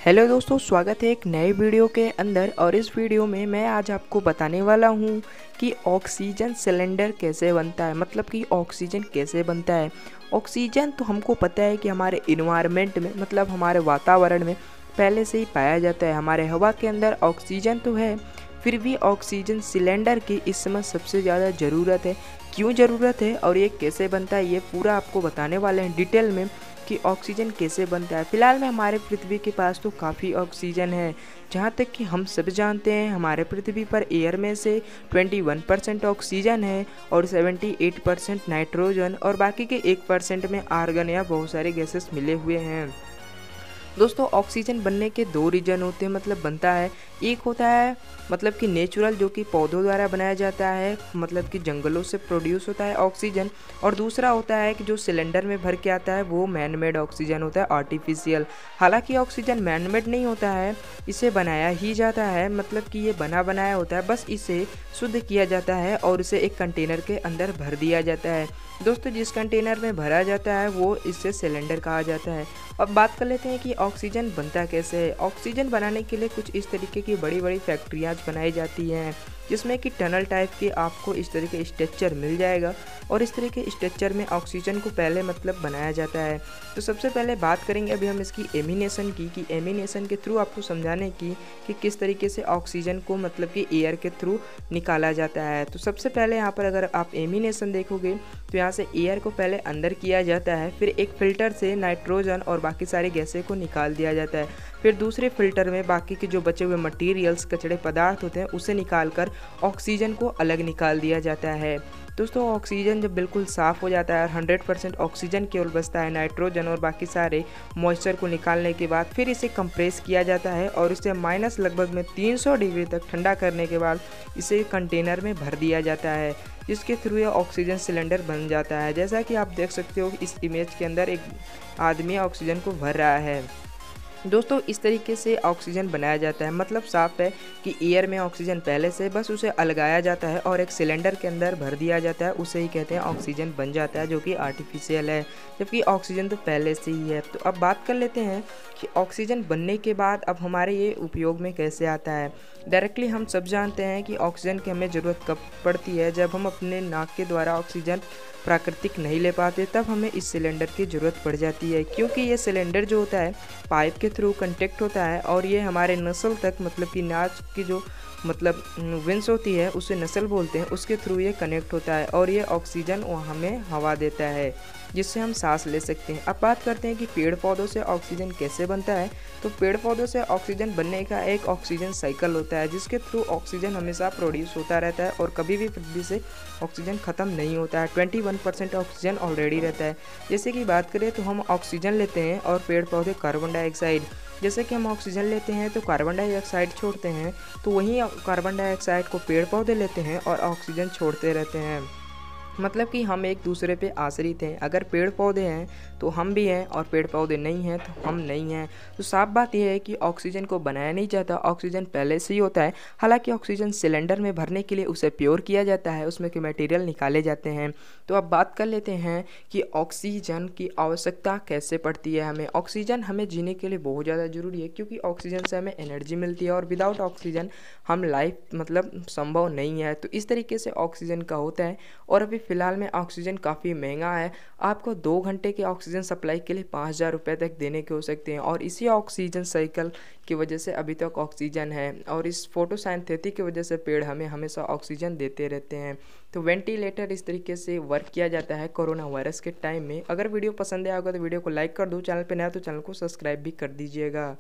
Hello दोस्तों, स्वागत है एक नए वीडियो के अंदर। और इस वीडियो में मैं आज आपको बताने वाला हूँ कि ऑक्सीजन सिलेंडर कैसे बनता है। मतलब कि ऑक्सीजन कैसे बनता है। ऑक्सीजन तो हमको पता है कि हमारे इन्वायरमेंट में, मतलब हमारे वातावरण में पहले से ही पाया जाता है। हमारे हवा के अंदर ऑक्सीजन तो है, फिर भी ऑक्सीजन सिलेंडर की इस समय सबसे ज़्यादा ज़रूरत है। क्यों ज़रूरत है और ये कैसे बनता है, ये पूरा आपको बताने वाले हैं डिटेल में कि ऑक्सीजन कैसे बनता है। फिलहाल में हमारे पृथ्वी के पास तो काफ़ी ऑक्सीजन है। जहाँ तक कि हम सब जानते हैं, हमारे पृथ्वी पर एयर में से 21% ऑक्सीजन है और 78% नाइट्रोजन और बाकी के 1% में आर्गन या बहुत सारे गैसेस मिले हुए हैं। दोस्तों, ऑक्सीजन बनने के दो रीजन होते हैं, मतलब बनता है। एक होता है मतलब कि नेचुरल, जो कि पौधों द्वारा बनाया जाता है, मतलब कि जंगलों से प्रोड्यूस होता है ऑक्सीजन। और दूसरा होता है कि जो सिलेंडर में भर के आता है, वो मैन मेड ऑक्सीजन होता है, आर्टिफिशियल। हालांकि ऑक्सीजन मैन मेड नहीं होता है, इसे बनाया ही जाता है। मतलब कि ये बना बनाया होता है, बस इसे शुद्ध किया जाता है और इसे एक कंटेनर के अंदर भर दिया जाता है। दोस्तों, जिस कंटेनर में भरा जाता है वो इससे सिलेंडर कहा जाता है। अब बात कर लेते हैं कि ऑक्सीजन बनता कैसे है। ऑक्सीजन बनाने के लिए कुछ इस तरीके की बड़ी बड़ी फैक्ट्रियाँ बनाई जाती हैं, जिसमें कि टनल टाइप के आपको इस तरह के स्ट्रक्चर मिल जाएगा और इस तरह के स्ट्रक्चर में ऑक्सीजन को पहले मतलब बनाया जाता है। तो सबसे पहले बात करेंगे अभी हम इसकी एमिनेशन की, कि एमिनेशन के थ्रू आपको समझाने की कि किस तरीके से ऑक्सीजन को मतलब कि एयर के थ्रू निकाला जाता है। तो सबसे पहले यहाँ पर अगर आप एमिनेशन देखोगे तो यहाँ से एयर को पहले अंदर किया जाता है, फिर एक फ़िल्टर से नाइट्रोजन और बाकी सारी गैसें को निकाल दिया जाता है। फिर दूसरे फ़िल्टर में बाकी के जो बचे हुए मटेरियल्स, कचड़े पदार्थ होते हैं, उसे निकाल कर ऑक्सीजन को अलग निकाल दिया जाता है। दोस्तों, ऑक्सीजन जब बिल्कुल साफ़ हो जाता है और 100% ऑक्सीजन केवल बचता है, नाइट्रोजन और बाकी सारे मॉइस्चर को निकालने के बाद फिर इसे कंप्रेस किया जाता है और इसे माइनस लगभग में 300 डिग्री तक ठंडा करने के बाद इसे कंटेनर में भर दिया जाता है, जिसके थ्रू ये ऑक्सीजन सिलेंडर बन जाता है। जैसा कि आप देख सकते हो, इस इमेज के अंदर एक आदमी ऑक्सीजन को भर रहा है। दोस्तों, इस तरीके से ऑक्सीजन बनाया जाता है। मतलब साफ है कि एयर में ऑक्सीजन पहले से, बस उसे अलगाया जाता है और एक सिलेंडर के अंदर भर दिया जाता है, उसे ही कहते हैं ऑक्सीजन बन जाता है, जो कि आर्टिफिशियल है, जबकि ऑक्सीजन तो पहले से ही है। तो अब बात कर लेते हैं कि ऑक्सीजन बनने के बाद अब हमारे ये उपयोग में कैसे आता है। डायरेक्टली हम सब जानते हैं कि ऑक्सीजन की हमें ज़रूरत कब पड़ती है, जब हम अपने नाक के द्वारा ऑक्सीजन प्राकृतिक नहीं ले पाते, तब हमें इस सिलेंडर की ज़रूरत पड़ जाती है। क्योंकि ये सिलेंडर जो होता है पाइप के थ्रू कंटेक्ट होता है और ये हमारे नस्ल तक, मतलब कि नाक की जो मतलब विंस होती है, उसे नस्ल बोलते हैं, उसके थ्रू ये कनेक्ट होता है और ये ऑक्सीजन हमें हवा देता है, जिससे हम सांस ले सकते हैं। अब बात करते हैं कि पेड़ पौधों से ऑक्सीजन कैसे बनता है। तो पेड़ पौधों से ऑक्सीजन बनने का एक ऑक्सीजन साइकिल होता है, जिसके थ्रू ऑक्सीजन हमेशा प्रोड्यूस होता रहता है और कभी भी पृथ्वी से ऑक्सीजन ख़त्म नहीं होता है। 21% ऑक्सीजन ऑलरेडी रहता है। जैसे कि बात करें तो हम ऑक्सीजन लेते हैं और पेड़ पौधे कार्बन डाइऑक्साइड। जैसे कि हम ऑक्सीजन लेते हैं तो कार्बन डाइऑक्साइड छोड़ते हैं, तो वहीं कार्बन डाइऑक्साइड को पेड़ पौधे लेते हैं और ऑक्सीजन छोड़ते रहते हैं। मतलब कि हम एक दूसरे पे आश्रित हैं। अगर पेड़ पौधे हैं तो हम भी हैं और पेड़ पौधे नहीं हैं तो हम नहीं हैं। तो साफ बात यह है कि ऑक्सीजन को बनाया नहीं जाता, ऑक्सीजन पहले से ही होता है। हालांकि ऑक्सीजन सिलेंडर में भरने के लिए उसे प्योर किया जाता है, उसमें के मटेरियल निकाले जाते हैं। तो अब बात कर लेते हैं कि ऑक्सीजन की आवश्यकता कैसे पड़ती है हमें। ऑक्सीजन हमें जीने के लिए बहुत ज़्यादा ज़रूरी है, क्योंकि ऑक्सीजन से हमें एनर्जी मिलती है और विदाउट ऑक्सीजन हम लाइफ मतलब संभव नहीं है। तो इस तरीके से ऑक्सीजन का होता है। और अभी फ़िलहाल में ऑक्सीजन काफ़ी महंगा है। आपको 2 घंटे के ऑक्सीजन सप्लाई के लिए 5,000 रुपये तक देने के हो सकते हैं। और इसी ऑक्सीजन साइकिल की वजह से अभी तक ऑक्सीजन है और इस फोटोसिंथेसिस की वजह से पेड़ हमें हमेशा ऑक्सीजन देते रहते हैं। तो वेंटिलेटर इस तरीके से वर्क किया जाता है कोरोना वायरस के टाइम में। अगर वीडियो पसंद आया होगा तो वीडियो को लाइक कर दो, चैनल पर नया तो चैनल को सब्सक्राइब भी कर दीजिएगा।